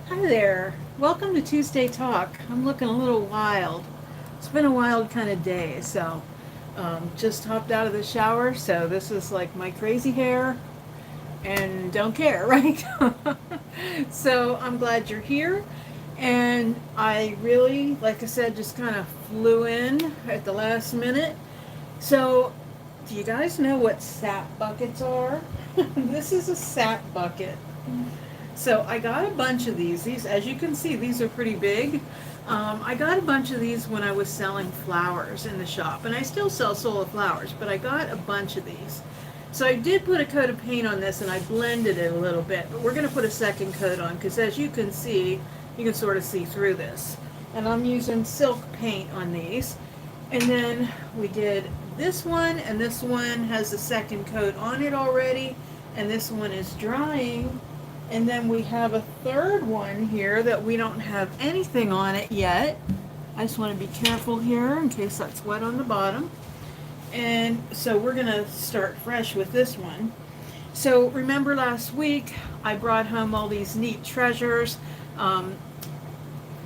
Hi there. Welcome to Tuesday Talk. I'm looking a little wild. It's been a wild kind of day, so just hopped out of the shower. So this is like my crazy hair and don't care, right? So I'm glad you're here. And I really, like I said, just kind of flew in at the last minute. So, do you guys know what sap buckets are? This is a sap bucket. So I got a bunch of these. These, as you can see, these are pretty big. I got a bunch of these when I was selling flowers in the shop, and I still sell solar flowers, but I got a bunch of these. So I did put a coat of paint on this, and I blended it a little bit, but we're going to put a second coat on, because as you can see, you can sort of see through this. And I'm using silk paint on these. And then we did this one, and this one has a second coat on it already, and this one is drying. And then we have a third one here that we don't have anything on it yet. I just want to be careful here in case that's wet on the bottom. And so we're going to start fresh with this one. So remember last week I brought home all these neat treasures um,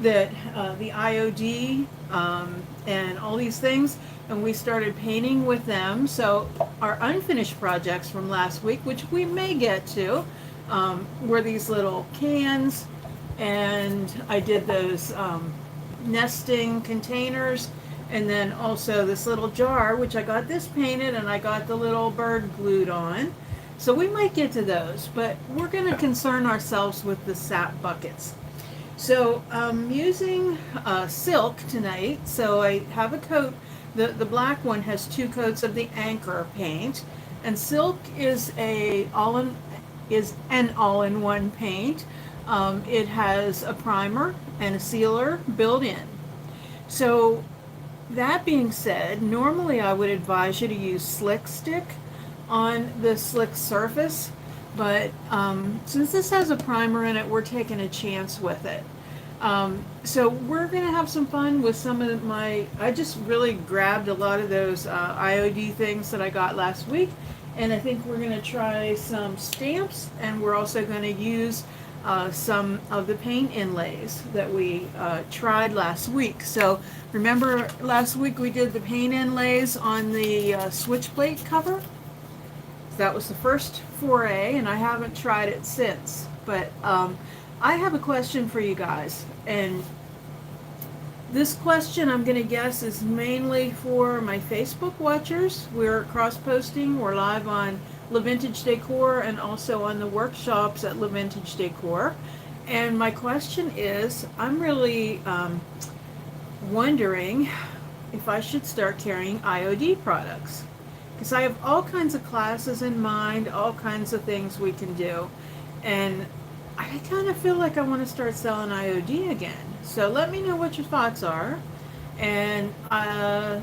that the IOD and all these things, and we started painting with them. So our unfinished projects from last week, which we may get to, were these little cans, and I did those nesting containers, and then also this little jar, which I got this painted, and I got the little bird glued on. So we might get to those, but we're going to concern ourselves with the sap buckets. So I'm using silk tonight. So I have a coat. The black one has two coats of the Anchor paint, and silk is an all-in-one paint. It has a primer and a sealer built in. So that being said, normally I would advise you to use Slick Stick on the slick surface, but since this has a primer in it, we're taking a chance with it. So we're going to have some fun with some of I just really grabbed a lot of those IOD things that I got last week, and I think we're going to try some stamps, and we're also going to use some of the paint inlays that we tried last week. So remember last week we did the paint inlays on the switch plate cover? That was the first foray, and I haven't tried it since. But I have a question for you guys, and this question I'm going to guess is mainly for my Facebook watchers. We're cross-posting. We're live on Le Vintage Decor and also on the workshops at Le Vintage Decor. And my question is, I'm really wondering if I should start carrying IOD products. Because I have all kinds of classes in mind, all kinds of things we can do. And I kind of feel like I want to start selling IOD again. So let me know what your thoughts are. And I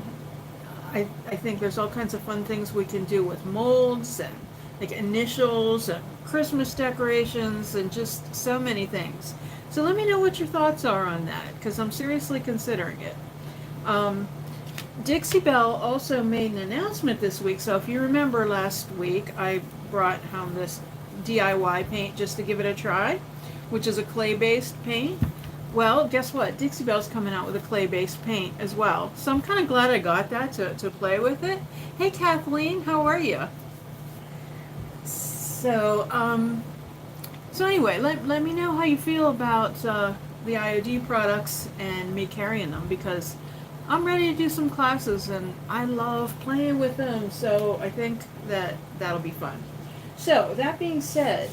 think there's all kinds of fun things we can do with molds and like initials and Christmas decorations and just so many things. So let me know what your thoughts are on that, because I'm seriously considering it. Dixie Belle also made an announcement this week. So if you remember last week, I brought home this DIY paint just to give it a try, which is a clay-based paint. Well, guess what? Dixie Belle's coming out with a clay-based paint as well. So I'm kind of glad I got that to play with it. Hey, Kathleen, how are you? So, so anyway, let me know how you feel about the IOD products and me carrying them, because I'm ready to do some classes and I love playing with them. So I think that that'll be fun. So that being said,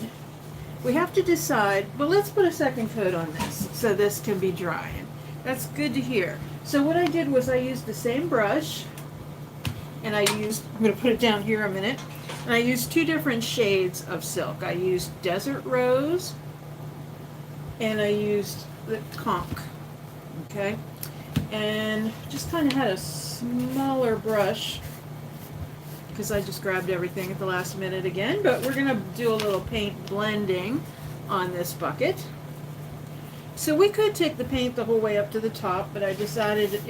we have to decide, well, let's put a second coat on this so this can be drying. That's good to hear. So what I did was I used the same brush, and I'm going to put it down here a minute, and I used two different shades of silk. I used Desert Rose, and I used the Conch, okay? And just kind of had a smaller brush, because I just grabbed everything at the last minute again, but we're going to do a little paint blending on this bucket. So we could take the paint the whole way up to the top, but I decided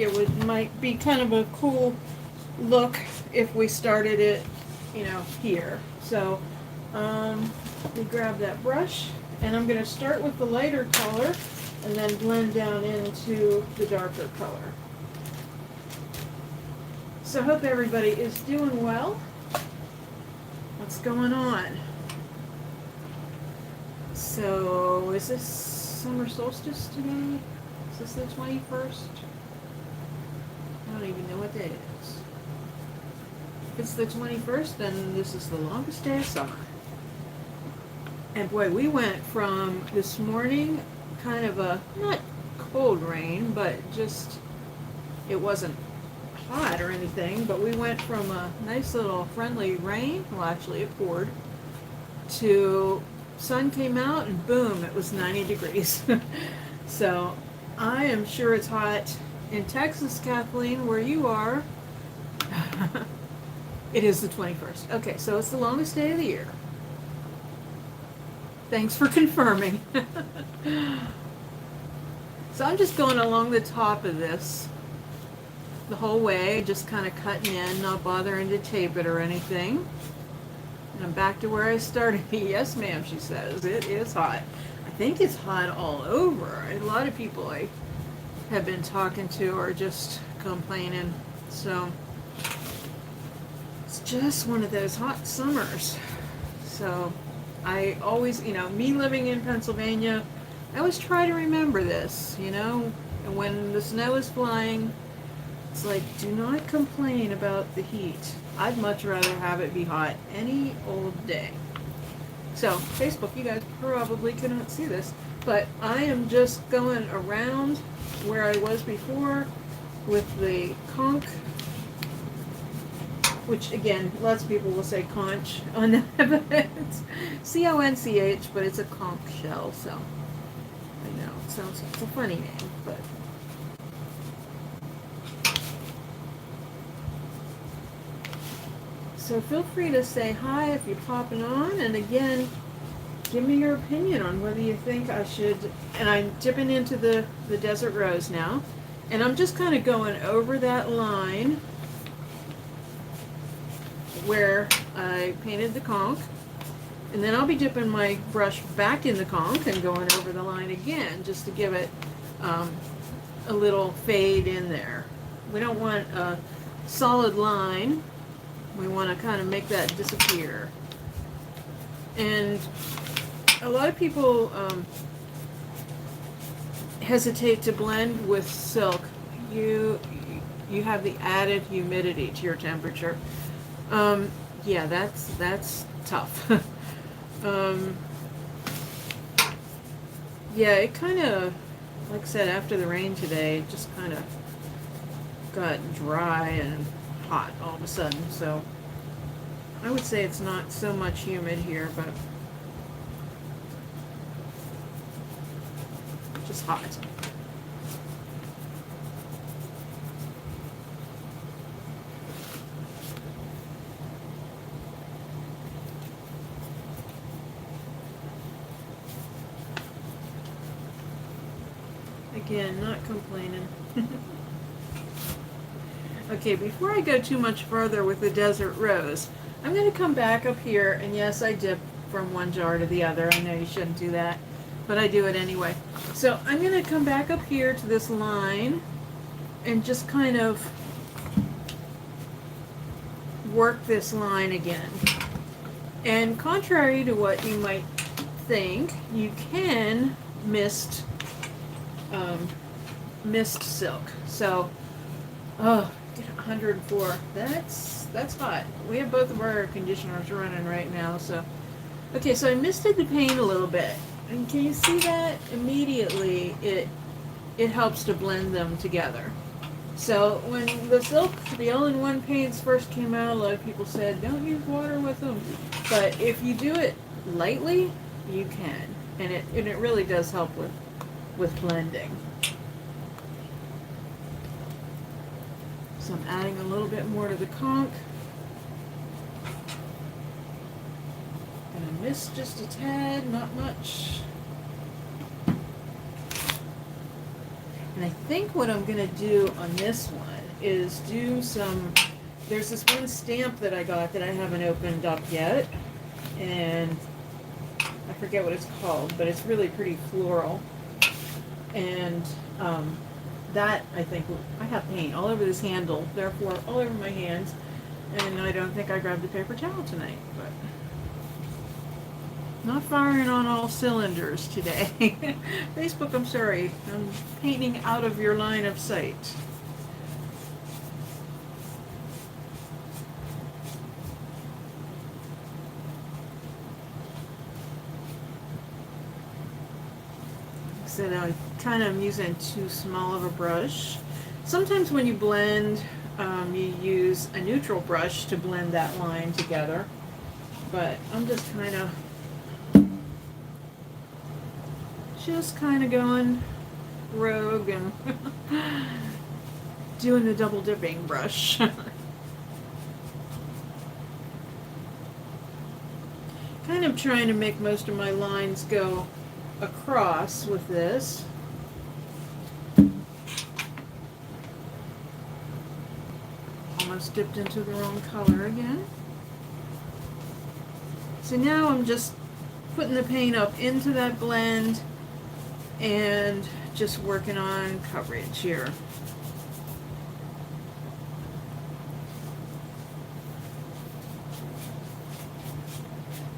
might be kind of a cool look if we started it, here. So we grab that brush And I'm going to start with the lighter color and then blend down into the darker color. So I hope everybody is doing well. What's going on? So is this summer solstice today? Is this the 21st? I don't even know what day it is. If it's the 21st, then this is the longest day of summer. And boy, we went from this morning kind of a, not cold rain, but just, it wasn't hot or anything, but we went from a nice little friendly rain, well actually it poured, to sun came out and boom, it was 90 degrees. So I am sure it's hot in Texas, Kathleen, where you are. It is the 21st. Okay, so it's the longest day of the year. Thanks for confirming. So I'm just going along the top of this the whole way, just kind of cutting in, not bothering to tape it or anything. And I'm back to where I started. Yes, ma'am, she says. It is hot. I think it's hot all over. A lot of people I have been talking to are just complaining. So it's just one of those hot summers. So I always, me living in Pennsylvania, I always try to remember this, and when the snow is flying, it's like, do not complain about the heat. I'd much rather have it be hot any old day. So, Facebook, you guys probably cannot see this, but I am just going around where I was before with the conch, which again, lots of people will say conch on that, but it's C-O-N-C-H, but it's a conch shell, so I know, it's a funny name, but so feel free to say hi if you're popping on, and again, give me your opinion on whether you think I should, and I'm dipping into the Desert Rose now, and I'm just kind of going over that line where I painted the conch, and then I'll be dipping my brush back in the conch and going over the line again, just to give it a little fade in there. We don't want a solid line. We want to kind of make that disappear. And a lot of people hesitate to blend with silk. You have the added humidity to your temperature. Yeah, that's tough. Yeah, it kind of, like I said, after the rain today, it just kind of got dry and hot all of a sudden, so I would say it's not so much humid here, but just hot. Again, not complaining. Okay, before I go too much further with the Desert Rose, I'm going to come back up here, and yes, I dip from one jar to the other. I know you shouldn't do that, but I do it anyway. So I'm going to come back up here to this line and just kind of work this line again. And contrary to what you might think, you can mist silk. So, oh, 104. That's hot. We have both of our air conditioners running right now. So, okay. So I misted the paint a little bit, and can you see that? Immediately, it helps to blend them together. So when the silk, the all-in-one paints first came out, a lot of people said don't use water with them. But if you do it lightly, you can, and it really does help with blending. So I'm adding a little bit more to the conch. Gonna mist just a tad, not much. And I think what I'm gonna do on this one is do some, there's this one stamp that I got that I haven't opened up yet. And I forget what it's called, but it's really pretty floral. And that, I think, I have paint all over this handle, therefore all over my hands. And I don't think I grabbed a paper towel tonight, but not firing on all cylinders today. Facebook, I'm sorry. I'm painting out of your line of sight. Said I kind of am using too small of a brush. Sometimes when you blend, you use a neutral brush to blend that line together, but I'm just kind of going rogue and doing the double dipping brush. Kind of trying to make most of my lines go across with this. Almost dipped into the wrong color again. So now I'm just putting the paint up into that blend and just working on coverage here.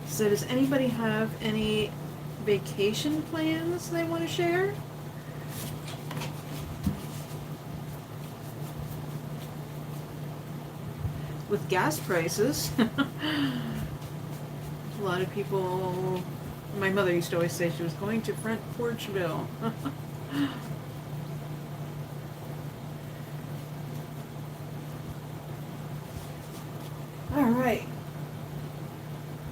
So does anybody have any vacation plans they want to share? With gas prices, a lot of people, my mother used to always say she was going to Front Porchville. All right.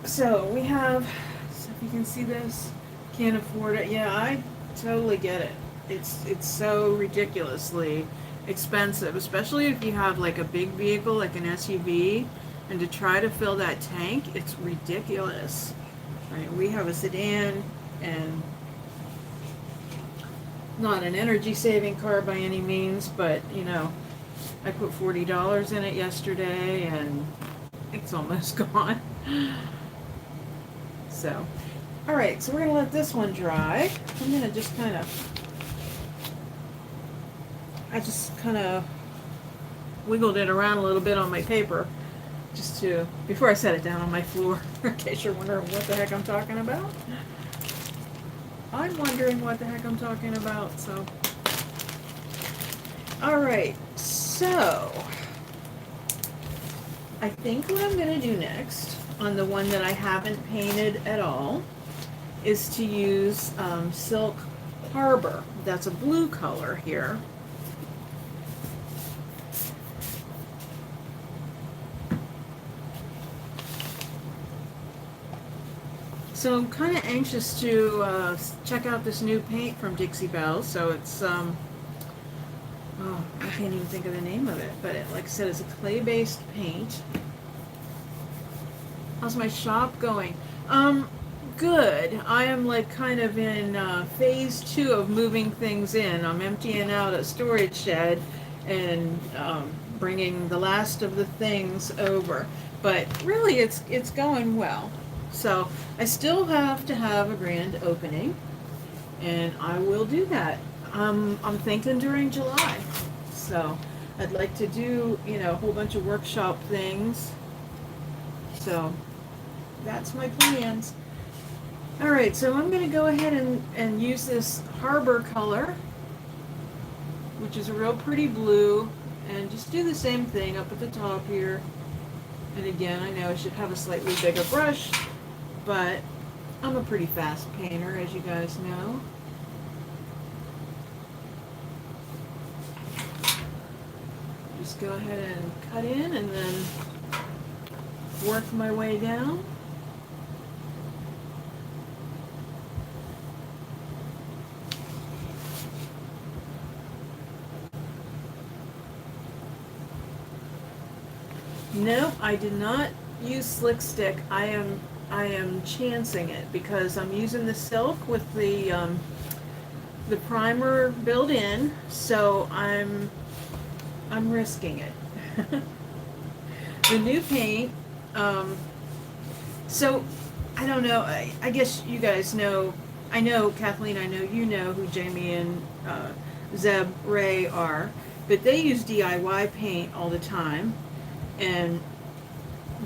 So we have, so if you can see this, can't afford it. Yeah, I totally get it. It's so ridiculously expensive, especially if you have like a big vehicle like an SUV, and to try to fill that tank, it's ridiculous. Right? We have a sedan, and not an energy saving car by any means, but you know, I put $40 in it yesterday and it's almost gone. So, all right, so we're gonna let this one dry. I'm gonna just I just kind of wiggled it around a little bit on my paper, just to, before I set it down on my floor, in case you're wondering what the heck I'm talking about. I'm wondering what the heck I'm talking about, so. All right, so I think what I'm gonna do next, on the one that I haven't painted at all, is to use Silk Harbor. That's a blue color here. So I'm kind of anxious to check out this new paint from Dixie Belle. So it's, oh, I can't even think of the name of it, but like I said, it's a clay-based paint. How's my shop going? Good. I am like kind of in phase 2 of moving things in. I'm emptying out a storage shed and bringing the last of the things over. But really, it's going well. So I still have to have a grand opening, and I will do that. I'm thinking during July. So I'd like to do, you know, a whole bunch of workshop things. So that's my plans. All right, so I'm going to go ahead and use this Harbor color, which is a real pretty blue, and just do the same thing up at the top here. And again, I know I should have a slightly bigger brush, but I'm a pretty fast painter, as you guys know. Just go ahead and cut in and then work my way down. No, I did not use Slick Stick. I am chancing it because I'm using the silk with the primer built in, so I'm risking it. The new paint. So I don't know. I guess you guys know. I know Kathleen. I know you know who Jamie and Zeb Ray are, but they use DIY paint all the time, and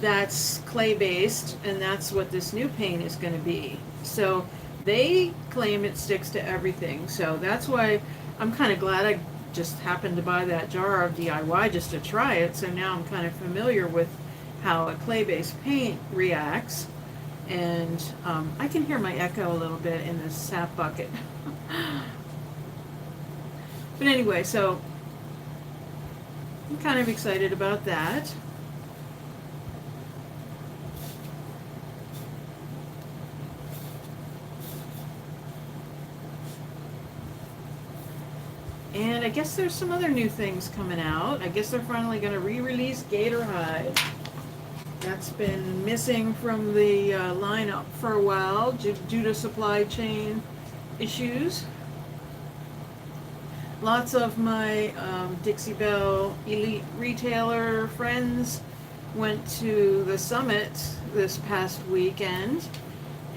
that's clay based, and that's what this new paint is going to be. So they claim it sticks to everything. So that's why I'm kind of glad I just happened to buy that jar of DIY just to try it. So now I'm kind of familiar with how a clay based paint reacts. And I can hear my echo a little bit in this sap bucket. But anyway, so I'm kind of excited about that. And I guess there's some other new things coming out. I guess they're finally going to re-release Gator Hide. That's been missing from the lineup for a while due to supply chain issues. Lots of my Dixie Belle Elite retailer friends went to the summit this past weekend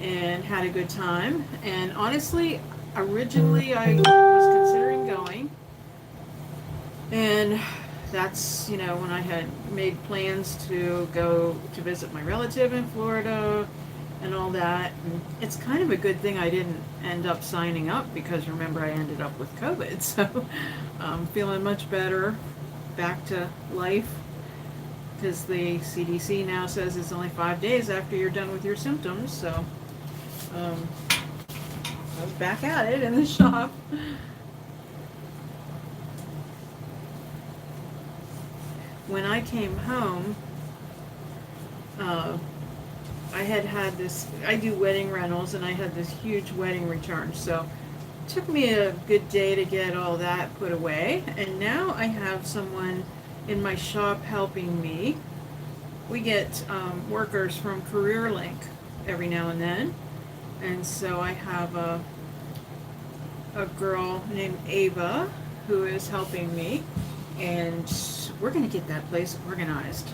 and had a good time. And honestly, originally I was considering going. And that's, you know, when I had made plans to go to visit my relative in Florida and all that. And it's kind of a good thing I didn't end up signing up, because remember, I ended up with COVID. So I'm feeling much better, back to life, because the CDC now says it's only 5 days after you're done with your symptoms. So I was back at it in the shop. When I came home, I had this, I do wedding rentals, and I had this huge wedding return. So it took me a good day to get all that put away. And now I have someone in my shop helping me. We get workers from CareerLink every now and then. And so I have a girl named Ava who is helping me. And we're going to get that place organized.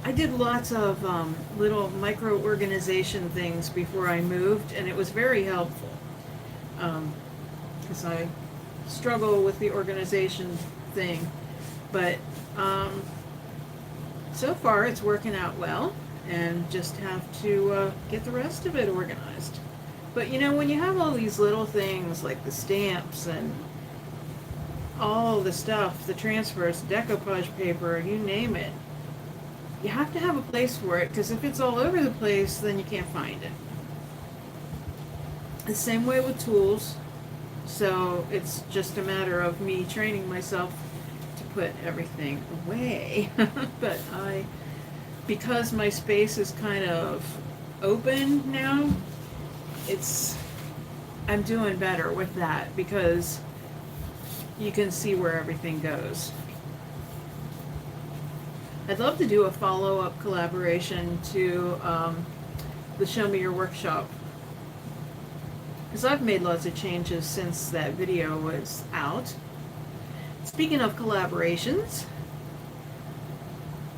I did lots of little micro-organization things before I moved, and it was very helpful. Because I struggle with the organization thing. But so far it's working out well, and just have to get the rest of it organized. But you know, when you have all these little things like the stamps and all the stuff, the transfers, decoupage paper, you name it, you have to have a place for it, because if it's all over the place, then you can't find it. The same way with tools. So it's just a matter of me training myself to put everything away. But because my space is kind of open now, I'm doing better with that, because you can see where everything goes. I'd love to do a follow-up collaboration to the Show Me Your Workshop, because I've made lots of changes since that video was out. Speaking of collaborations,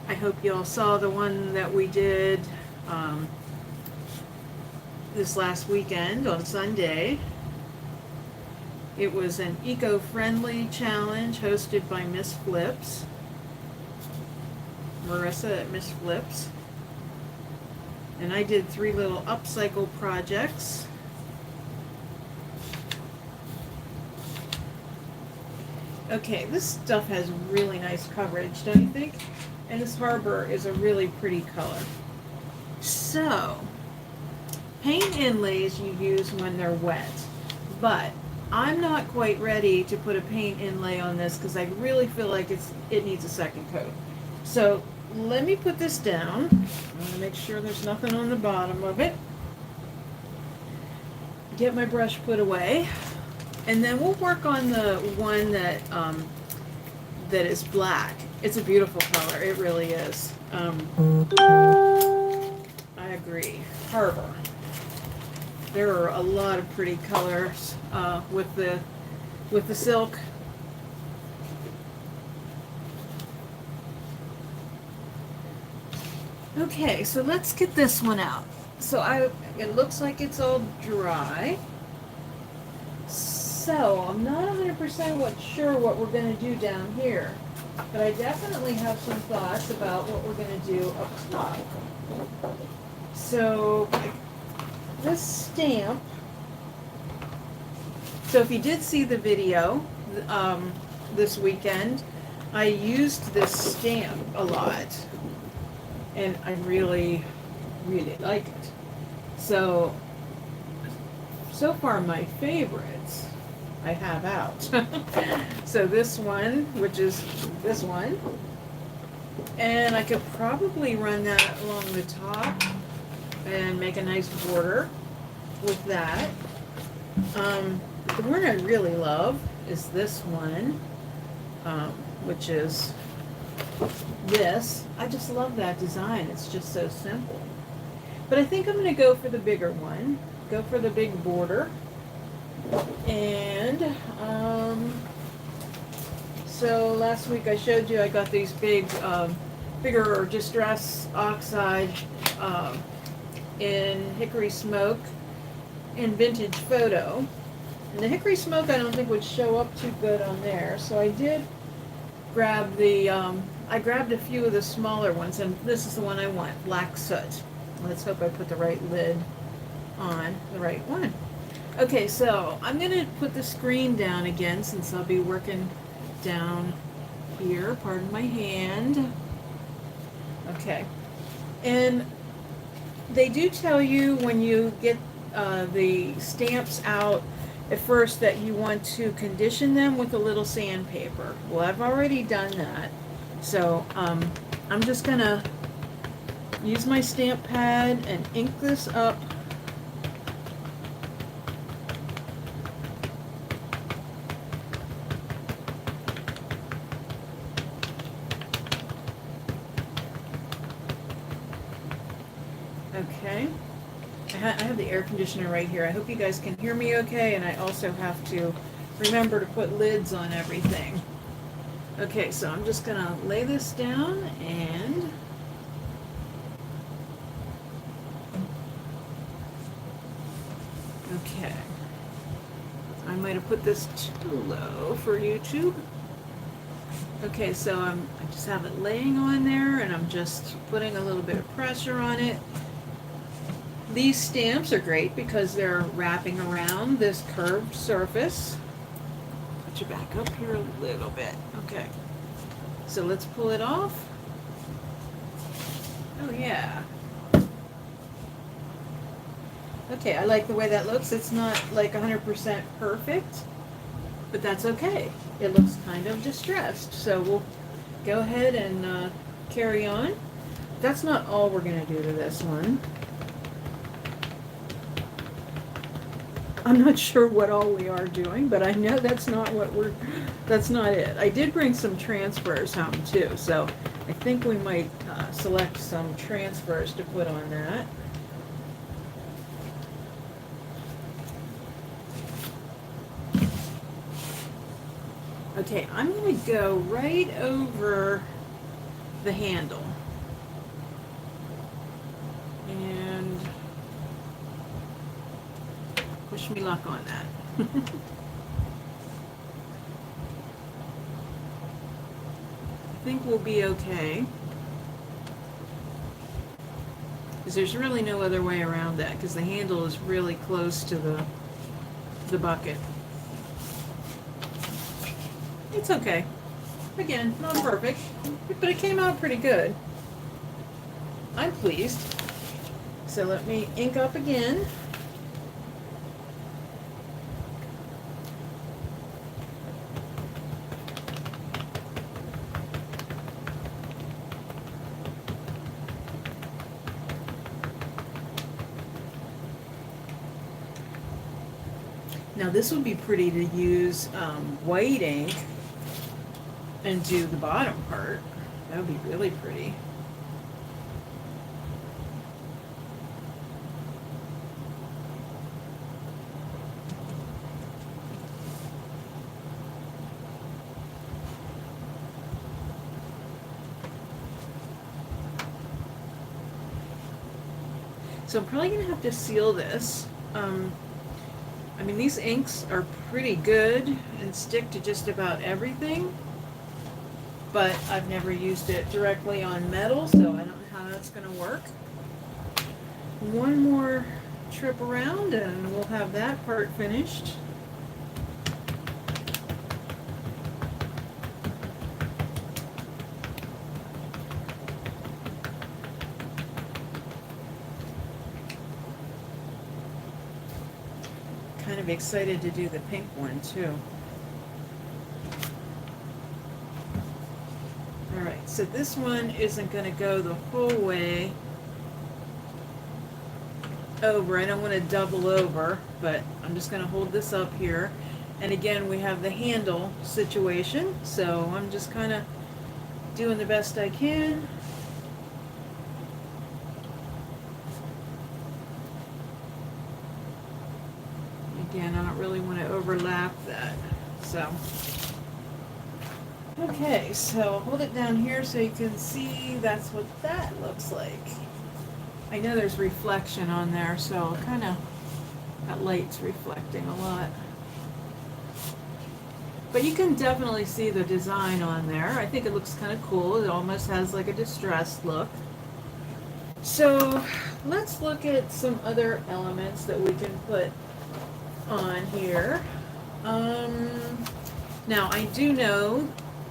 I hope you all saw the one that we did this last weekend on Sunday. It was an eco-friendly challenge hosted by Miss Flips, Marissa at Miss Flips. And I did 3 little upcycle projects. Okay, this stuff has really nice coverage, don't you think? And this harbor is a really pretty color. So, paint inlays you use when they're wet, but I'm not quite ready to put a paint inlay on this, because I really feel like it needs a second coat. So let me put this down. I'm going to make sure there's nothing on the bottom of it. Get my brush put away. And then we'll work on the one that is black. It's a beautiful color. It really is. I agree. Harbor. There are a lot of pretty colors with the silk. Okay, so let's get this one out. So it looks like it's all dry. So I'm not 100% sure what we're going to do down here, but I definitely have some thoughts about what we're going to do up top. So this stamp, so if you did see the video this weekend, I used this stamp a lot, and I really, really like it. So far my favorites I have out. So this one, which is this one, and I could probably run that along the top and make a nice border with that. The one I really love is this one, which is this. I just love that design. It's just so simple. But I think I'm going to go for the bigger one. Go for the big border. And so last week I showed you I got these bigger Distress Oxide in Hickory Smoke in Vintage Photo. And the Hickory Smoke I don't think would show up too good on there, so I did grab I grabbed a few of the smaller ones, and this is the one I want, Black Soot. Let's hope I put the right lid on the right one. Okay, so I'm going to put the screen down again since I'll be working down here. Pardon my hand. Okay. And they do tell you when you get the stamps out at first that you want to condition them with a little sandpaper. Well, I've already done that. So I'm just going to use my stamp pad and ink this up. Okay. I have the air conditioner right here. I hope you guys can hear me okay, and I also have to remember to put lids on everything. Okay, so I'm just going to lay this down and okay. I might have put this too low for YouTube. Okay, so I just have it laying on there, and I'm just putting a little bit of pressure on it. These stamps are great because they're wrapping around this curved surface. Put you back up here a little bit. Okay, so let's pull it off. Oh yeah. Okay, I like the way that looks. It's not like 100% perfect, but that's okay. It looks kind of distressed. So we'll go ahead and carry on. That's not all we're going to do to this one. I'm not sure what all we are doing, but I know that's not it. I did bring some transfers home too, so I think we might select some transfers to put on that. Okay, I'm going to go right over the handle. And wish me luck on that. I think we'll be okay. Because there's really no other way around that, because the handle is really close to the bucket. It's okay. Again, not perfect, but it came out pretty good. I'm pleased. So let me ink up again. Now this would be pretty to use white ink and do the bottom part. That would be really pretty. So I'm probably gonna have to seal this. I mean, these inks are pretty good and stick to just about everything, but I've never used it directly on metal, so I don't know how that's gonna work. One more trip around and we'll have that part finished. Kind of excited to do the pink one too. Alright, so this one isn't going to go the whole way over. I don't want to double over, but I'm just going to hold this up here. And again, we have the handle situation, so I'm just kind of doing the best I can. Again, I don't really want to overlap that, so. Okay, so I'll hold it down here so you can see that's what that looks like. I know there's reflection on there, so kind of, that light's reflecting a lot. But you can definitely see the design on there. I think it looks kind of cool. It almost has like a distressed look. So let's look at some other elements that we can put on here. Now I do know,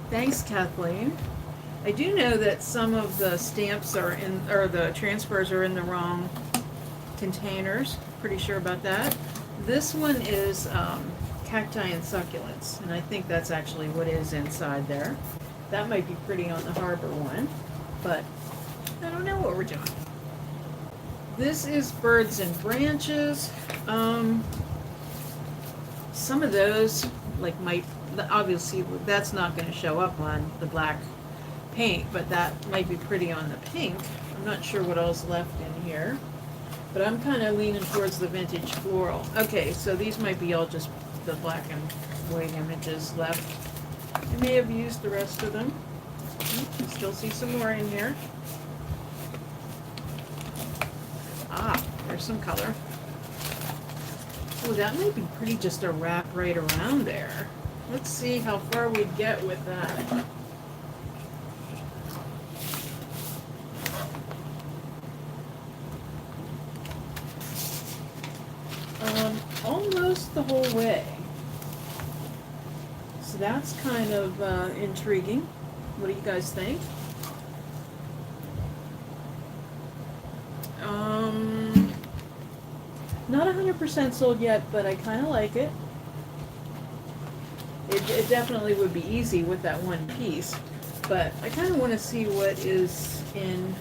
thanks Kathleen, I do know that some of the stamps are in, or the transfers are in the wrong containers. Pretty sure about that. This one is cacti and succulents, and I think that's actually what is inside there. That might be pretty on the harbor one, but I don't know what we're doing. This is birds and branches. Some of those, like, might, obviously that's not going to show up on the black paint, but that might be pretty on the pink. I'm not sure what else left in here, but I'm kind of leaning towards the vintage floral. Okay, so these might be all just the black and white images left. I may have used the rest of them. I still see some more in here. Ah, there's some color. Oh, that might be pretty just a wrap right around there. Let's see how far we'd get with that. Almost the whole way. So that's kind of intriguing. What do you guys think? Not 100% sold yet, but I kind of like it. It definitely would be easy with that one piece, but I kind of want to see what is in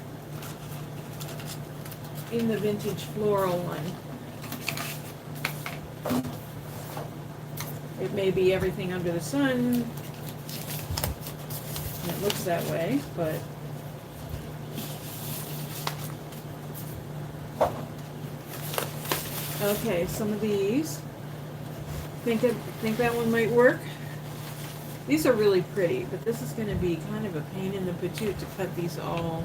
the vintage floral one. It may be everything under the sun. It looks that way, but okay, some of these. Think that one might work. These are really pretty, but this is going to be kind of a pain in the patoot to cut these all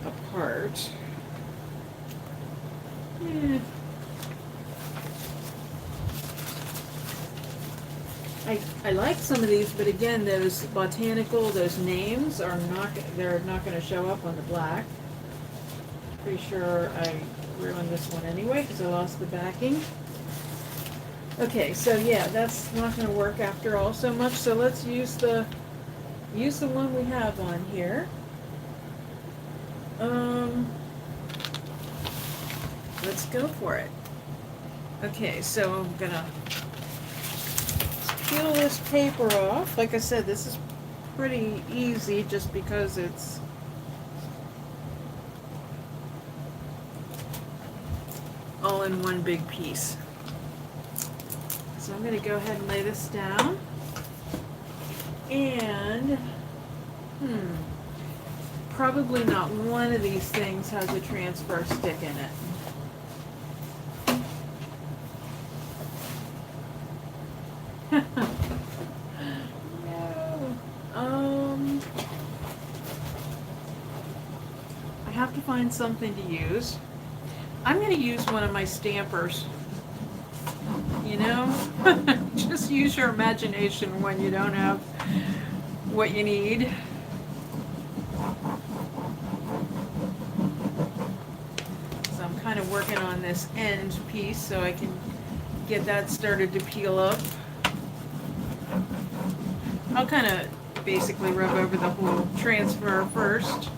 apart. Yeah. I like some of these, but again, those botanical, those names are not, they're not going to show up on the black. Pretty sure I ruined this one anyway because I lost the backing. Okay, so yeah, that's not going to work after all so much. So let's use the one we have on here. Let's go for it. Okay, so I'm gonna peel this paper off. Like I said, this is pretty easy just because it's all in one big piece. So I'm going to go ahead and lay this down. And, probably not one of these things has a transfer stick in it. No. I have to find something to use. I'm going to use one of my stampers. You know, just use your imagination when you don't have what you need. So I'm kind of working on this end piece so I can get that started to peel up. I'll kind of basically rub over the whole transfer first.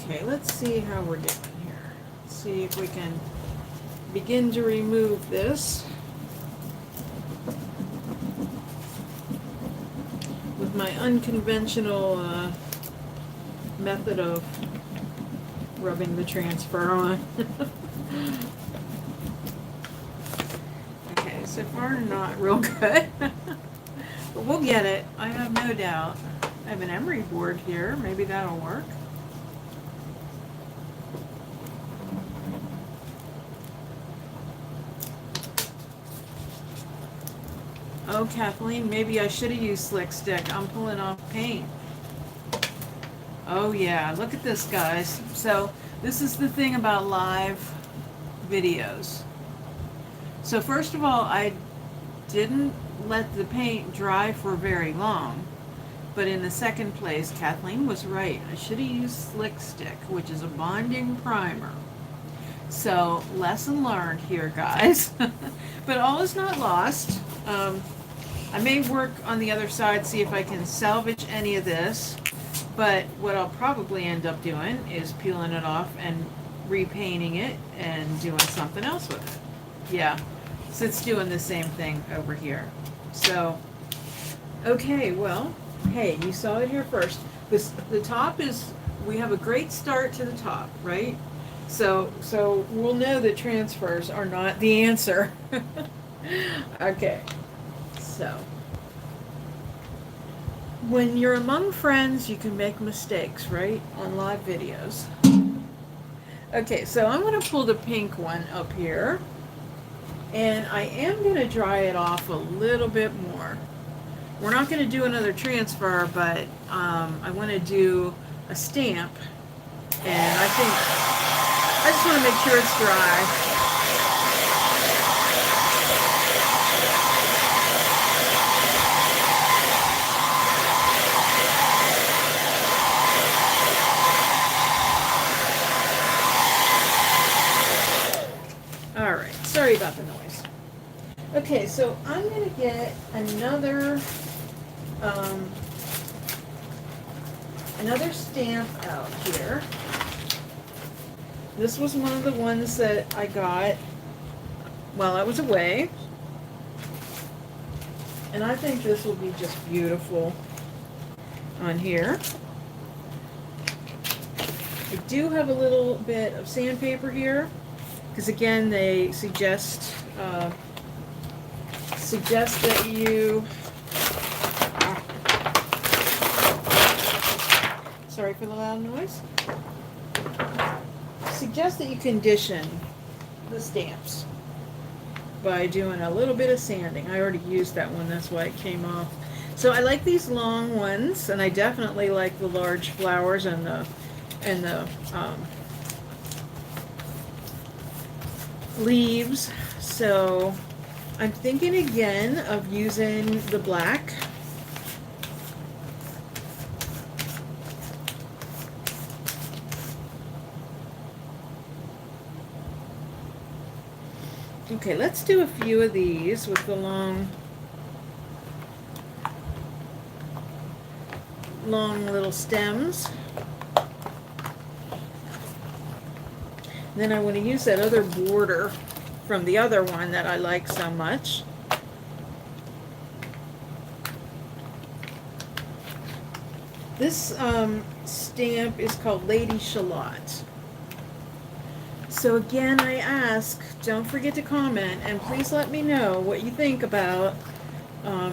Okay, let's see how we're doing here. Let's see if we can begin to remove this with my unconventional method of rubbing the transfer on. Okay, so far not real good, but we'll get it. I have no doubt. I have an emery board here. Maybe that'll work. Oh, Kathleen, maybe I should have used Slick Stick. I'm pulling off paint. Oh yeah, look at this, guys. So this is the thing about live videos. So first of all, I didn't let the paint dry for very long. But in the second place, Kathleen was right. I should have used Slick Stick, which is a bonding primer. So lesson learned here, guys. But all is not lost. I may work on the other side, see if I can salvage any of this, but what I'll probably end up doing is peeling it off and repainting it and doing something else with it. Yeah, so it's doing the same thing over here. So, okay, well, hey, you saw it here first. The top is, we have a great start to the top, right? So we'll know that transfers are not the answer. Okay. So, when you're among friends, you can make mistakes, right? On live videos. Okay, so I'm going to pull the pink one up here. And I am going to dry it off a little bit more. We're not going to do another transfer, but I want to do a stamp. And I just want to make sure it's dry. Sorry about the noise. Okay, so I'm going to get another stamp out here. This was one of the ones that I got while I was away. And I think this will be just beautiful on here. I do have a little bit of sandpaper here. Because again, they suggest that you, sorry for the loud noise, suggest that you condition the stamps by doing a little bit of sanding. I already used that one, that's why it came off. So I like these long ones, and I definitely like the large flowers and the leaves. So I'm thinking again of using the black. Okay, let's do a few of these with the long little stems. Then I want to use that other border from the other one that I like so much. This stamp is called Lady Shalott. So again, I ask, don't forget to comment, and please let me know what you think about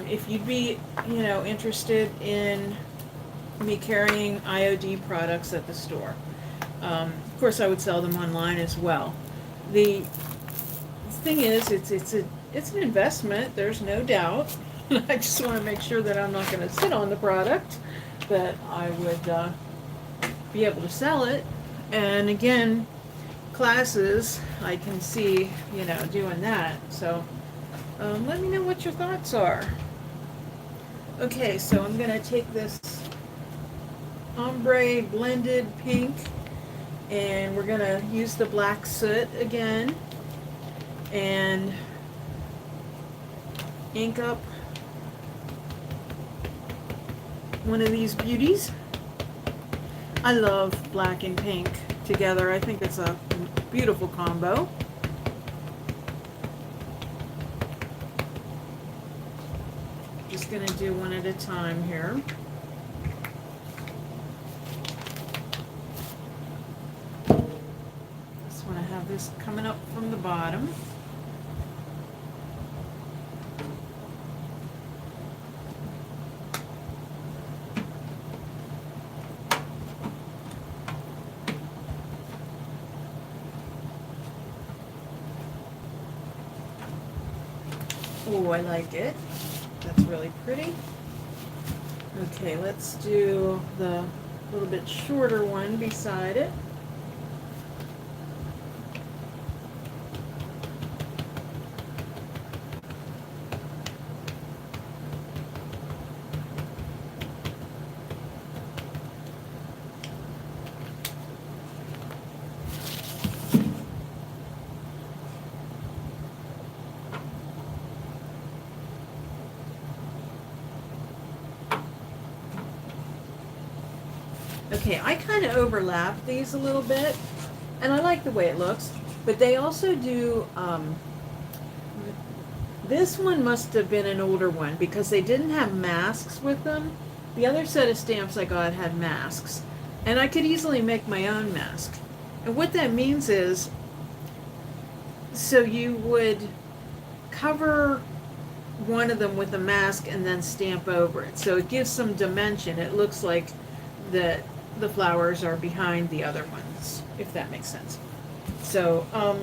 if you'd be, interested in me carrying IOD products at the store. Of course, I would sell them online as well. The thing is, it's an investment. There's no doubt. I just want to make sure that I'm not going to sit on the product, that I would be able to sell it. And again, classes, I can see, doing that. So let me know what your thoughts are. Okay, so I'm going to take this ombre blended pink, and we're going to use the black soot again and ink up one of these beauties. I love black and pink together. I think it's a beautiful combo. Just going to do one at a time here. Just want to have this coming up from the bottom. Oh, I like it. That's really pretty. Okay, let's do the little bit shorter one beside it. Okay, I kind of overlap these a little bit, and I like the way it looks, but they also do, this one must have been an older one because they didn't have masks with them. The other set of stamps I got had masks, and I could easily make my own mask. And what that means is, so you would cover one of them with a mask and then stamp over it. So it gives some dimension. It looks like the flowers are behind the other ones, if that makes sense. So I'll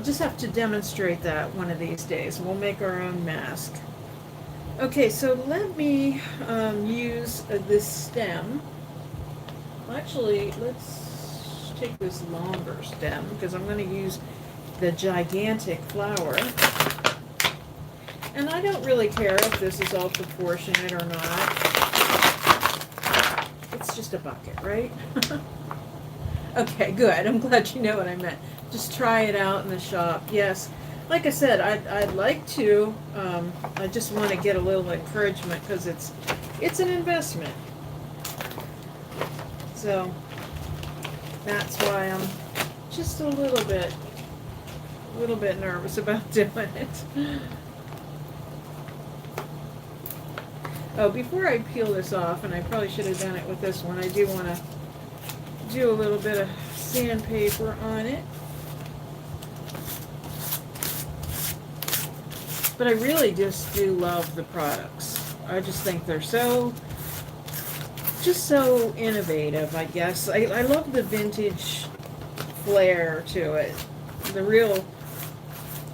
just have to demonstrate that one of these days. We'll make our own mask. Okay, so let me use this stem. Actually, let's take this longer stem because I'm going to use the gigantic flower. And I don't really care if this is all proportionate or not. It's just a bucket, right? Okay, good. I'm glad you know what I meant. Just try it out in the shop. Yes. Like I said, I'd like to. I just want to get a little encouragement because it's an investment. So that's why I'm just a little bit nervous about doing it. Oh, before I peel this off, and I probably should have done it with this one, I do want to do a little bit of sandpaper on it. But I really just do love the products. I just think they're so innovative, I guess. I love the vintage flair to it. The real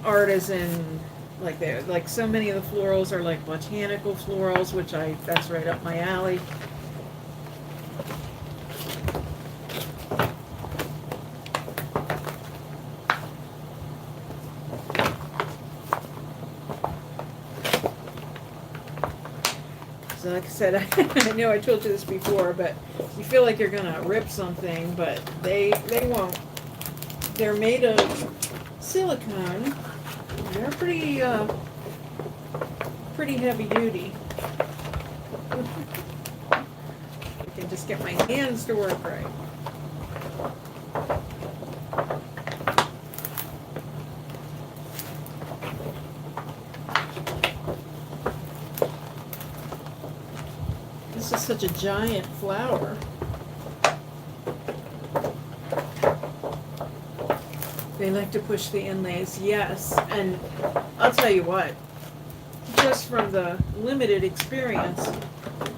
artisan, like so many of the florals are like botanical florals, which that's right up my alley. So like I said, I know I told you this before, but you feel like you're gonna rip something, but they won't. They're made of silicone. They're pretty heavy duty. I can just get my hands to work right. This is such a giant flower. They like to push the inlays, yes. And I'll tell you what, just from the limited experience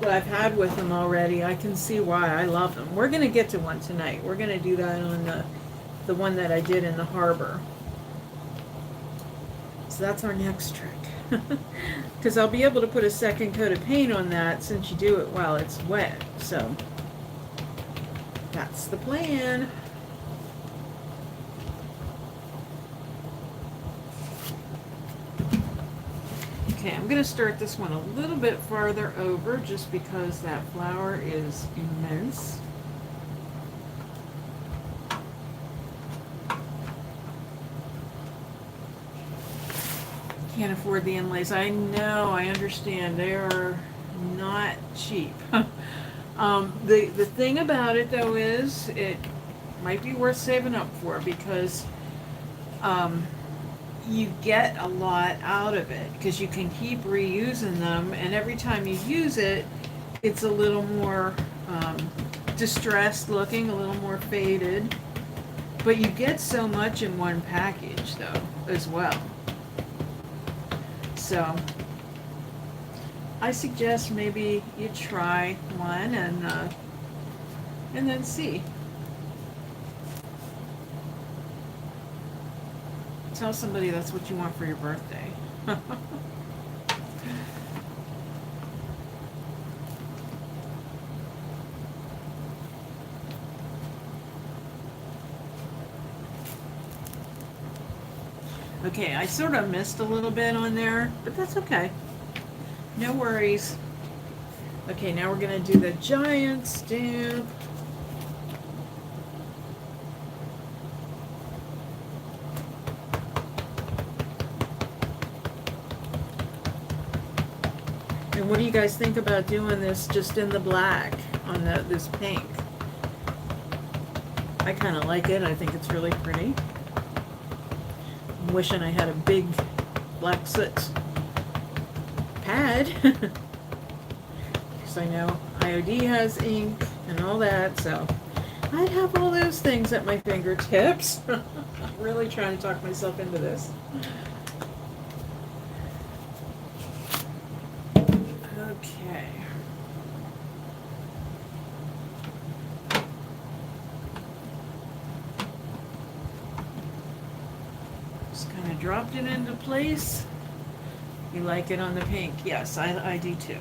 that I've had with them already, I can see why I love them. We're going to get to one tonight. We're going to do that on the one that I did in the harbor. So that's our next trick. Because I'll be able to put a second coat of paint on that since you do it while it's wet. So that's the plan. Okay, I'm going to start this one a little bit farther over just because that flower is immense. Can't afford the inlays. I know, I understand. They are not cheap. The thing about it though is it might be worth saving up for because you get a lot out of it because you can keep reusing them, and every time you use it, it's a little more distressed looking, a little more faded. But you get so much in one package though as well. So I suggest maybe you try one and then see. Tell somebody that's what you want for your birthday. Okay, I sort of missed a little bit on there, but that's okay. No worries. Okay, now we're going to do the giant stamp. And what do you guys think about doing this just in the black on this pink? I kind of like it. I think it's really pretty. I'm wishing I had a big black soot pad. Because I know IOD has ink and all that, so I'd have all those things at my fingertips. I'm really trying to talk myself into this. Okay. Just kind of dropped it into place. You like it on the pink? Yes, I do too.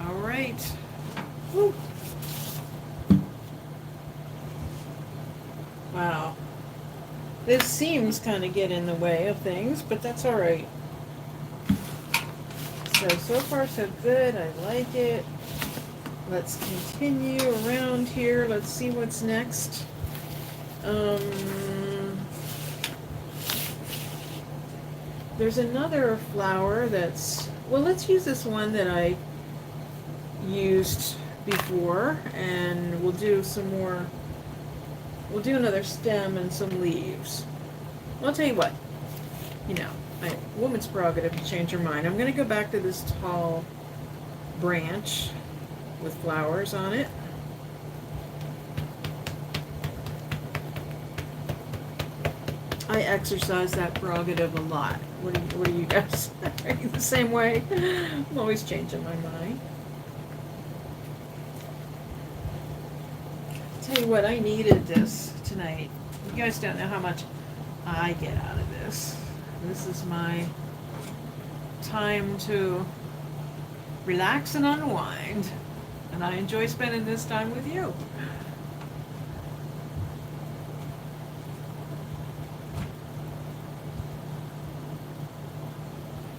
All right. Woo. Wow. Those seams kind of get in the way of things, but that's all right. So far so good. I like it. Let's continue around here. Let's see what's next. There's another flower that's, well, let's use this one that I used before, and we'll do some more. We'll do another stem and some leaves. Well, I'll tell you what, you know, woman's prerogative to change her mind. I'm going to go back to this tall branch with flowers on it. I exercise that prerogative a lot. What do you guys? Are you the same way? I'm always changing my mind. Tell you what, I needed this tonight. You guys don't know how much I get out of this. This is my time to relax and unwind, and I enjoy spending this time with you.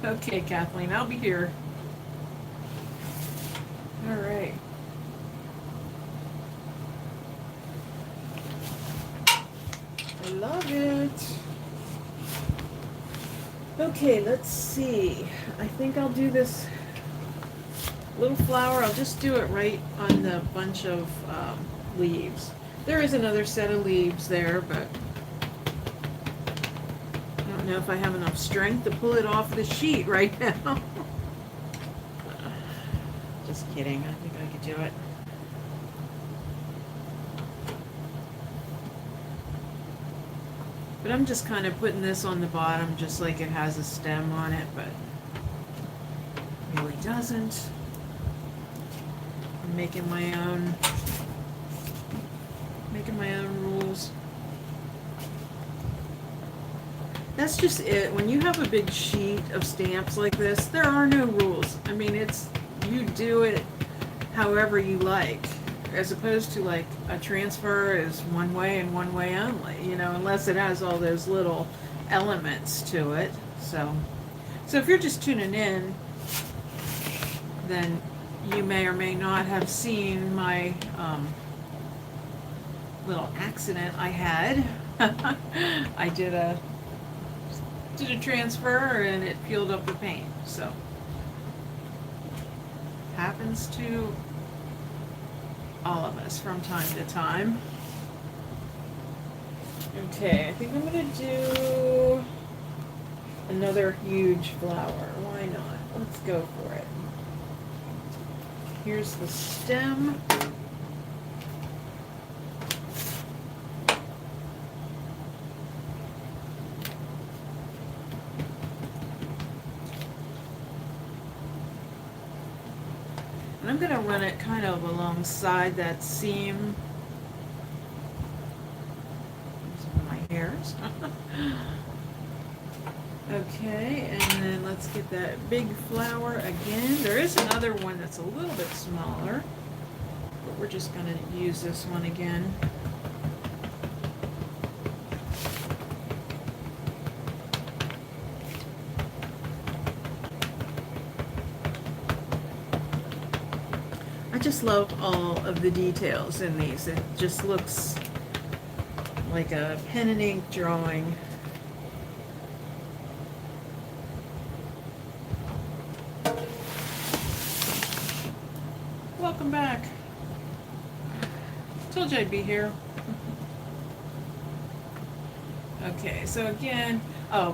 Okay, Kathleen, I'll be here. All right. I love it. Okay, let's see. I think I'll do this little flower. I'll just do it right on the bunch of leaves. There is another set of leaves there, but I don't know if I have enough strength to pull it off the sheet right now. Just kidding, I think I could do it. But I'm just kind of putting this on the bottom just like it has a stem on it, but really doesn't. I'm making my own rules. That's just it. When you have a big sheet of stamps like this, there are no rules. I mean, you do it however you like, as opposed to like a transfer is one way and one way only, unless it has all those little elements to it. So if you're just tuning in, then you may or may not have seen my little accident I had. I did a transfer and it peeled up the paint, so happens to all of us from time to time. Okay, I think I'm gonna do another huge flower. Why not? Let's go for it. Here's the stem. And I'm going to run it kind of alongside that seam. Some of my hairs. Okay, and then let's get that big flower again. There is another one that's a little bit smaller, but we're just going to use this one again. I just love all of the details in these. It just looks like a pen and ink drawing. Welcome back. Told you I'd be here. Okay, so again,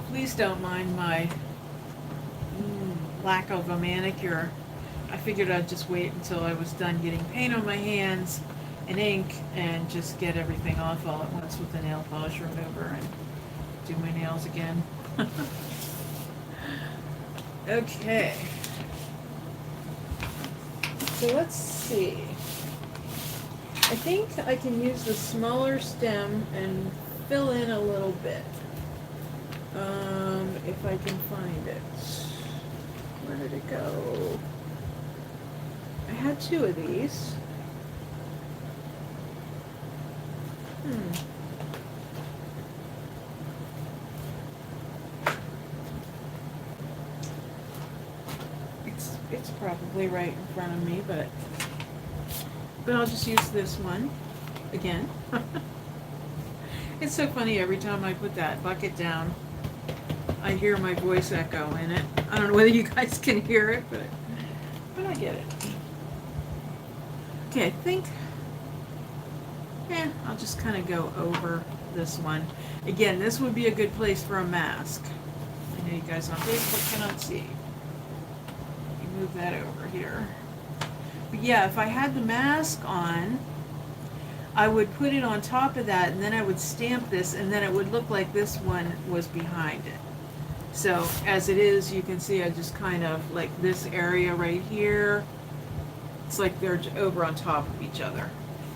please don't mind my lack of a manicure. I figured I'd just wait until I was done getting paint on my hands and ink and just get everything off all at once with the nail polish remover and do my nails again. Okay. So let's see. I think I can use the smaller stem and fill in a little bit. If I can find it. Where did it go? I had two of these. It's probably right in front of me, but I'll just use this one again. It's so funny, every time I put that bucket down, I hear my voice echo in it. I don't know whether you guys can hear it, but I get it. Okay, I think, I'll just kind of go over this one. Again, this would be a good place for a mask. I know you guys on Facebook cannot see. Move that over here. But yeah, if I had the mask on, I would put it on top of that, and then I would stamp this, and then it would look like this one was behind it. So as it is, you can see I just kind of, like this area right here, it's like they're over on top of each other.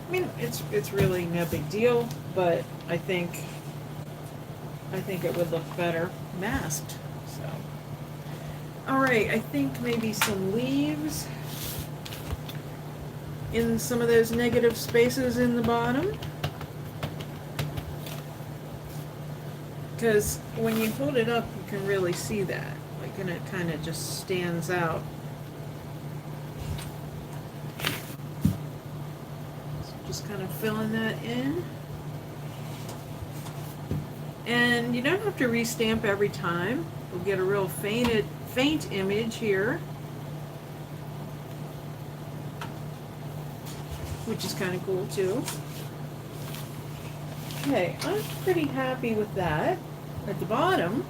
I mean, it's really no big deal, but I think it would look better masked. So, all right, I think maybe some leaves in some of those negative spaces in the bottom, because when you hold it up, you can really see that, like, and it kind of just stands out. So just kind of filling that in. And you don't have to restamp every time. We'll get a real faint image here, which is kind of cool too. Okay, I'm pretty happy with that at the bottom.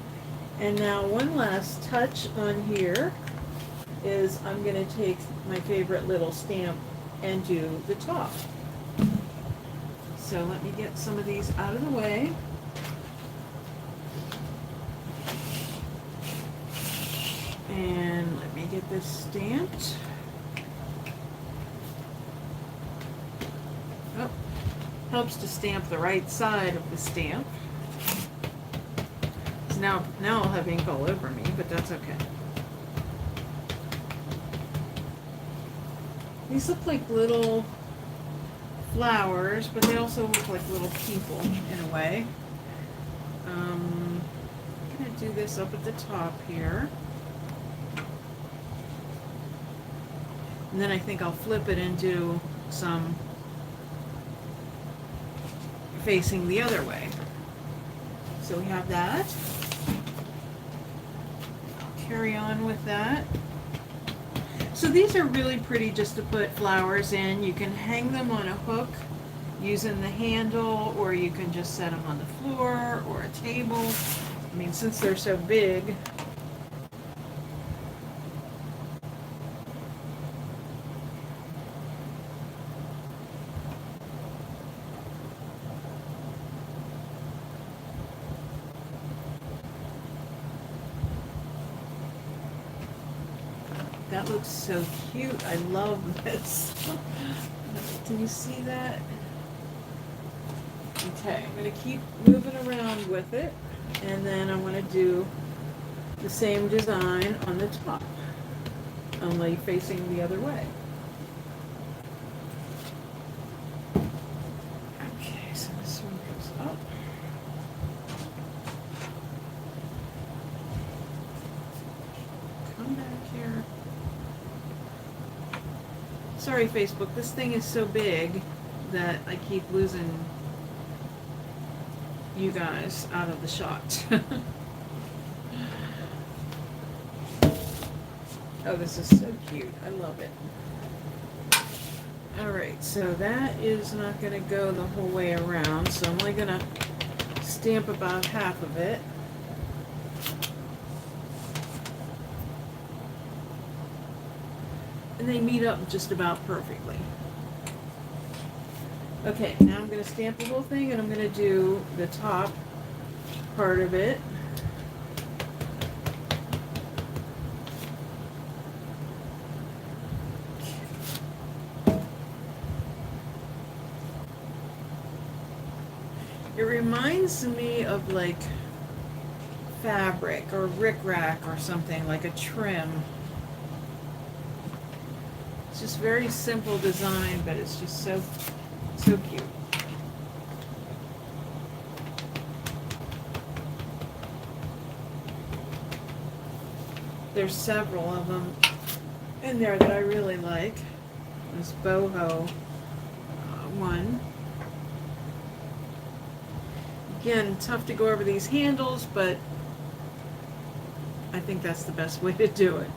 And now one last touch on here. is I'm going to take my favorite little stamp and do the top. So let me get some of these out of the way. And let me get this stamped. Oh, helps to stamp the right side of the stamp. So now I'll have ink all over me, but that's okay. These look like little flowers, but they also look like little people in a way. I'm going to do this up at the top here. And then I think I'll flip it and do some facing the other way. So we have that. I'll carry on with that. So these are really pretty just to put flowers in. You can hang them on a hook using the handle, or you can just set them on the floor or a table. I mean, since they're so big, that looks so cute. I love this. Can you see that? Okay, I'm going to keep moving around with it, and then I'm going to do the same design on the top, only facing the other way. Okay, so this one goes up. Come back here. Sorry, Facebook, this thing is so big that I keep losing you guys out of the shot. Oh, this is so cute. I love it. Alright, so that is not going to go the whole way around, so I'm only going to stamp about half of it. And they meet up just about perfectly. Okay, now I'm going to stamp the whole thing, and I'm going to do the top part of it. It reminds me of like fabric or rickrack or something, like a trim. It's just very simple design, but it's just so cute. There's several of them in there that I really like. This boho one. Again, tough to go over these handles, but I think that's the best way to do it.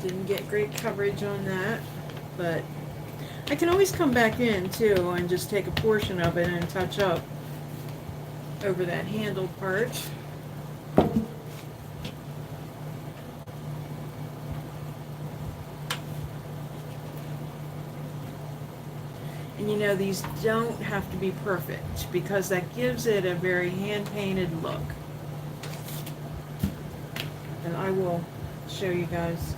Didn't get great coverage on that, but I can always come back in too and just take a portion of it and touch up over that handle part. And you know, these don't have to be perfect because that gives it a very hand-painted look. And I will show you guys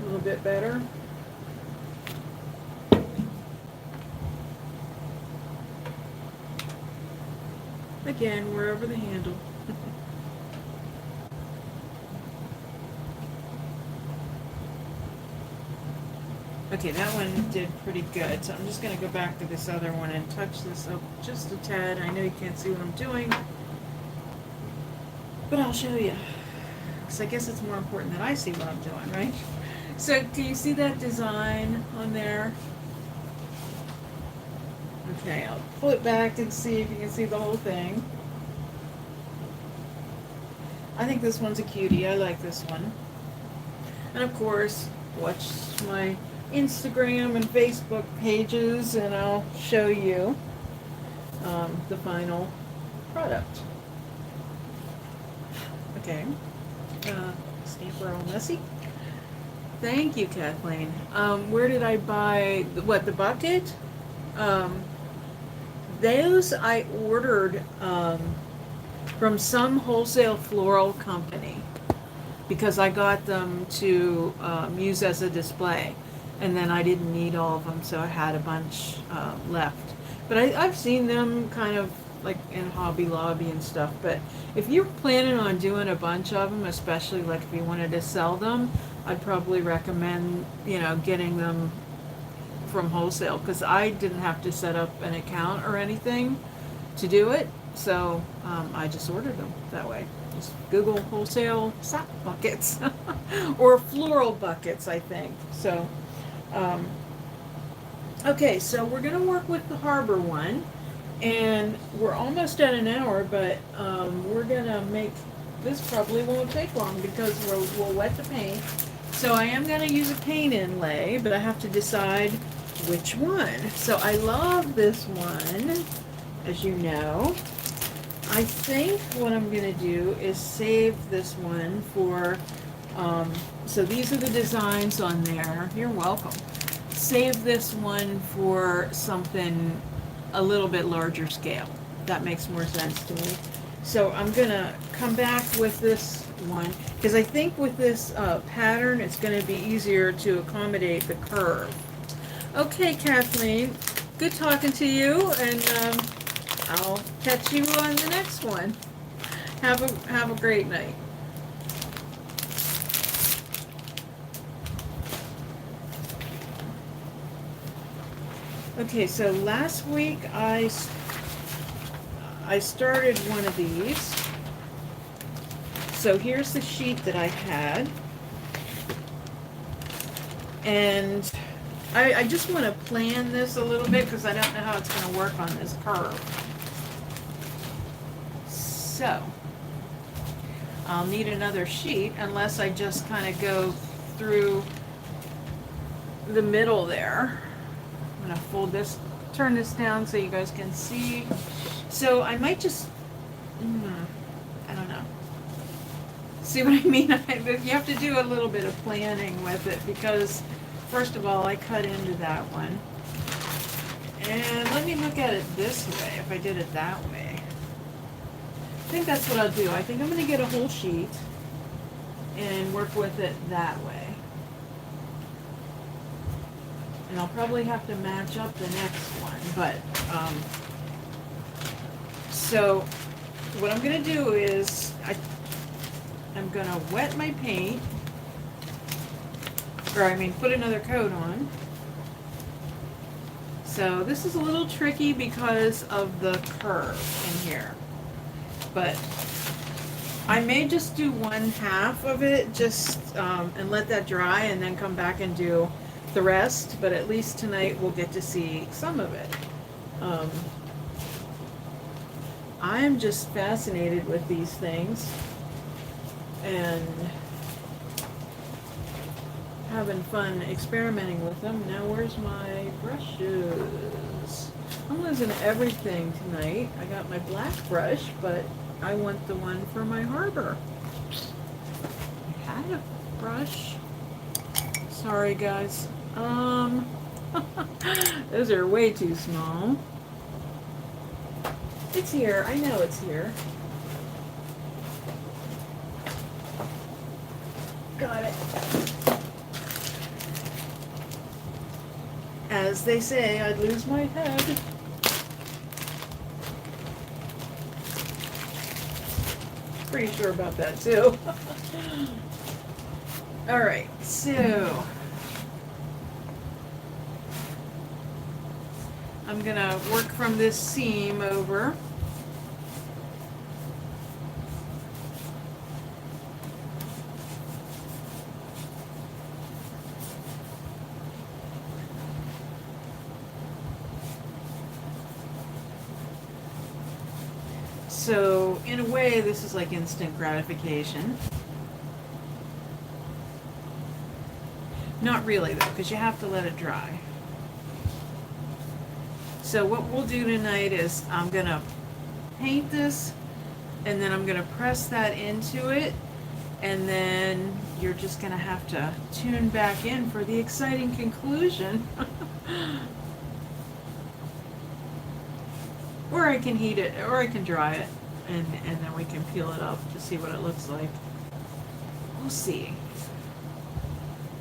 a little bit better. Again, we're over the handle. Okay, that one did pretty good. So I'm just going to go back to this other one and touch this up just a tad. I know you can't see what I'm doing, but I'll show you. Because I guess it's more important that I see what I'm doing, right? So do you see that design on there? Okay, I'll pull it back and see if you can see the whole thing. I think this one's a cutie. I like this one. And of course, watch my Instagram and Facebook pages and I'll show you. the final product. Okay. Stamper all messy. Thank you, Kathleen. Where did I buy the bucket? Um, those I ordered from some wholesale floral company because I got them to use as a display, and then I didn't need all of them, so I had a bunch left. But I've seen them kind of like in Hobby Lobby and stuff. But if you're planning on doing a bunch of them, especially like if you wanted to sell them, I'd probably recommend, getting them from wholesale, because I didn't have to set up an account or anything to do it. So I just ordered them that way. Just Google wholesale sap buckets or floral buckets, I think. So, okay, so we're going to work with the harbor one. And we're almost at an hour, but we're going to make, this probably won't take long because we'll wet the paint. So I am going to use a paint inlay, but I have to decide which one. So I love this one, as you know. I think what I'm going to do is save this one for, so these are the designs on there. You're welcome. Save this one for something a little bit larger scale. That makes more sense to me. So I'm going to come back with this one, because I think with this pattern, it's going to be easier to accommodate the curve. Okay, Kathleen, good talking to you, and I'll catch you on the next one. Have a great night. Okay, so last week I started one of these. So here's the sheet that I had. And I just want to plan this a little bit because I don't know how it's going to work on this curve. So I'll need another sheet unless I just kind of go through the middle there. I'm going to fold this, turn this down so you guys can see. So I might just, I don't know. See what I mean? You have to do a little bit of planning with it because, first of all, I cut into that one. And let me look at it this way, if I did it that way. I think that's what I'll do. I think I'm going to get a whole sheet and work with it that way. And I'll probably have to match up the next one, but, so what I'm going to do is, I'm going to wet my paint, put another coat on. So this is a little tricky because of the curve in here, but I may just do one half of it and let that dry and then come back and do the rest, but at least tonight we'll get to see some of it. I'm just fascinated with these things and having fun experimenting with them. Now where's my brushes? I'm losing everything tonight. I got my black brush, but I want the one for my harbor. I had a brush. Sorry guys. Those are way too small. It's here. I know it's here. Got it. As they say, I'd lose my head. Pretty sure about that too. All right, so I'm gonna work from this seam over. So in a way, this is like instant gratification. Not really though, because you have to let it dry. So what we'll do tonight is I'm gonna paint this, and then I'm gonna press that into it, and then you're just gonna have to tune back in for the exciting conclusion. Or I can heat it, or I can dry it, and then we can peel it up to see what it looks like. We'll see.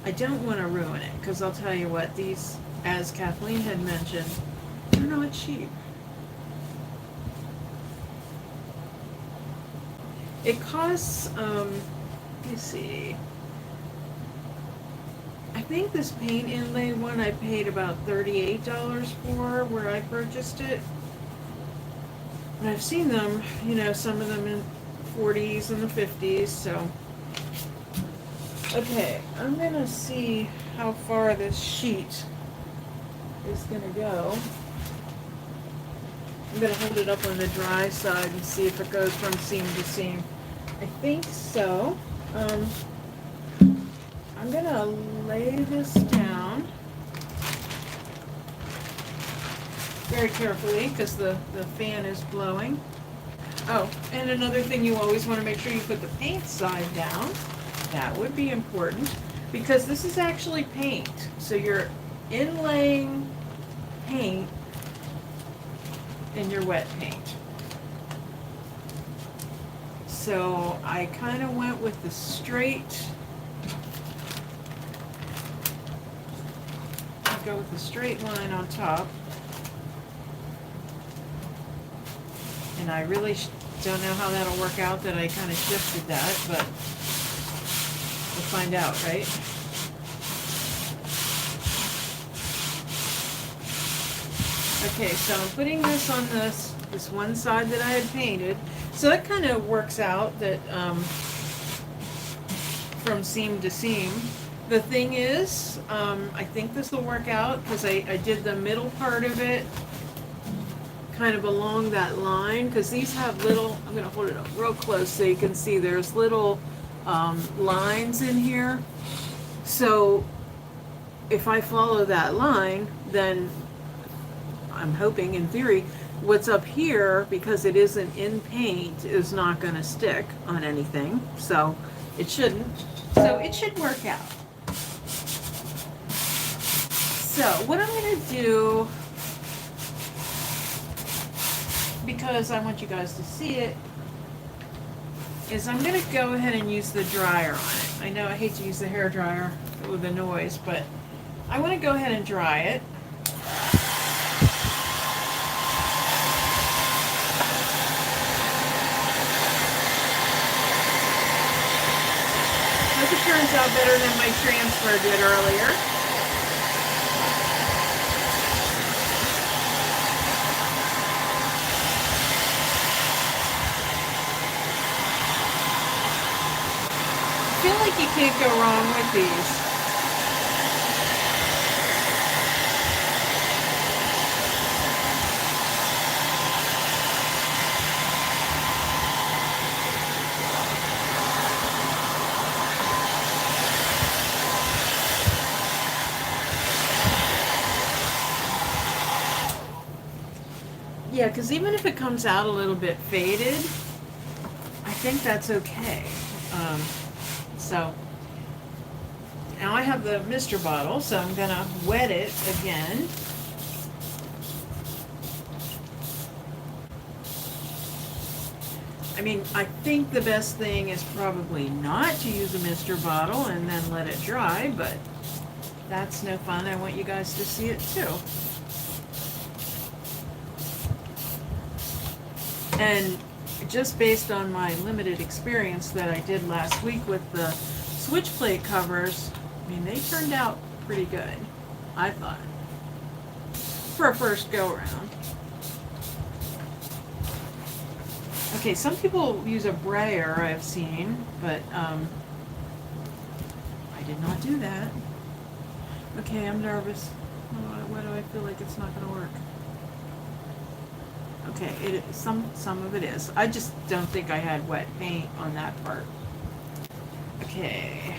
I don't want to ruin it, because I'll tell you what, these, as Kathleen had mentioned, they're not cheap. It costs, let me see. I think this paint inlay one I paid about $38 for where I purchased it. And I've seen them, you know, some of them in 40s and the 50s, so. Okay, I'm gonna see how far this sheet is gonna go. I'm gonna hold it up on the dry side and see if it goes from seam to seam. I think so. I'm gonna lay this down very carefully because the fan is blowing. Oh, and another thing, you always want to make sure you put the paint side down. That would be important because this is actually paint. So you're inlaying paint in your wet paint. So I kind of went with the straight. I'll go with the straight line on top. And I really don't know how that'll work out, that I kind of shifted that, but we'll find out, right? Okay, so I'm putting this on this one side that I had painted. So it kind of works out that from seam to seam. The thing is, I think this will work out because I did the middle part of it kind of along that line, because these have little, I'm going to hold it up real close so you can see there's little lines in here. So if I follow that line, then I'm hoping, in theory, what's up here, because it isn't in paint, is not going to stick on anything. So it shouldn't. So it should work out. So what I'm going to do, because I want you guys to see it, is I'm going to go ahead and use the dryer on it. I know I hate to use the hair dryer with the noise, but I want to go ahead and dry it. Hope it turns out better than my transfer did earlier. I feel like you can't go wrong with these. Yeah, because even if it comes out a little bit faded, I think that's okay. So now I have the Mr. bottle, so I'm going to wet it again. I mean, I think the best thing is probably not to use a Mr. bottle and then let it dry, but that's no fun. I want you guys to see it too. And just based on my limited experience that I did last week with the switch plate covers, I mean, they turned out pretty good, I thought, for a first go around. Okay, some people use a brayer, I've seen, but I did not do that. Okay, I'm nervous. Why do I feel like it's not going to work? Okay, some of it is. I just don't think I had wet paint on that part. Okay,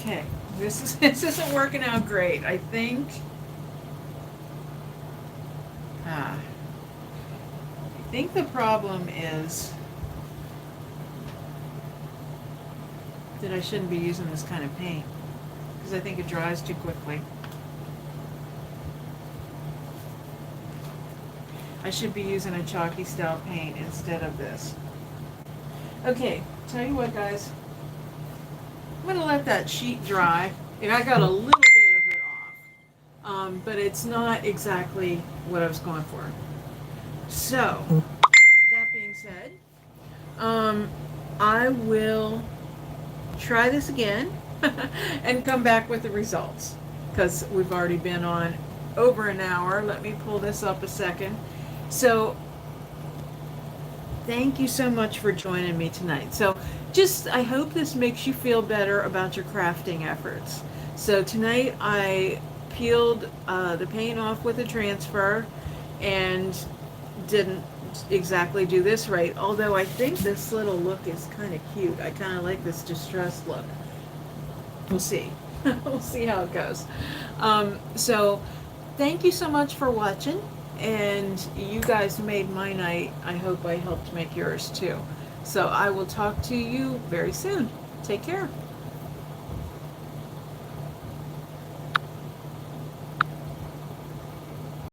Okay, this isn't working out great. I think. I think the problem is that I shouldn't be using this kind of paint because I think it dries too quickly. I should be using a chalky style paint instead of this. Okay, tell you what, guys. I'm gonna let that sheet dry. And I got a little bit of it off, but it's not exactly what I was going for. So, that being said, I will try this again and come back with the results because we've already been on over an hour. Let me pull this up a second. So, thank you so much for joining me tonight. So, I hope this makes you feel better about your crafting efforts. So, tonight I peeled the paint off with a transfer and didn't exactly do this right, although I think this little look is kind of cute. I kind of like this distressed look. We'll see. We'll see how it goes. So, thank you so much for watching. And you guys made my night. I hope I helped make yours too. So I will talk to you very soon. Take care.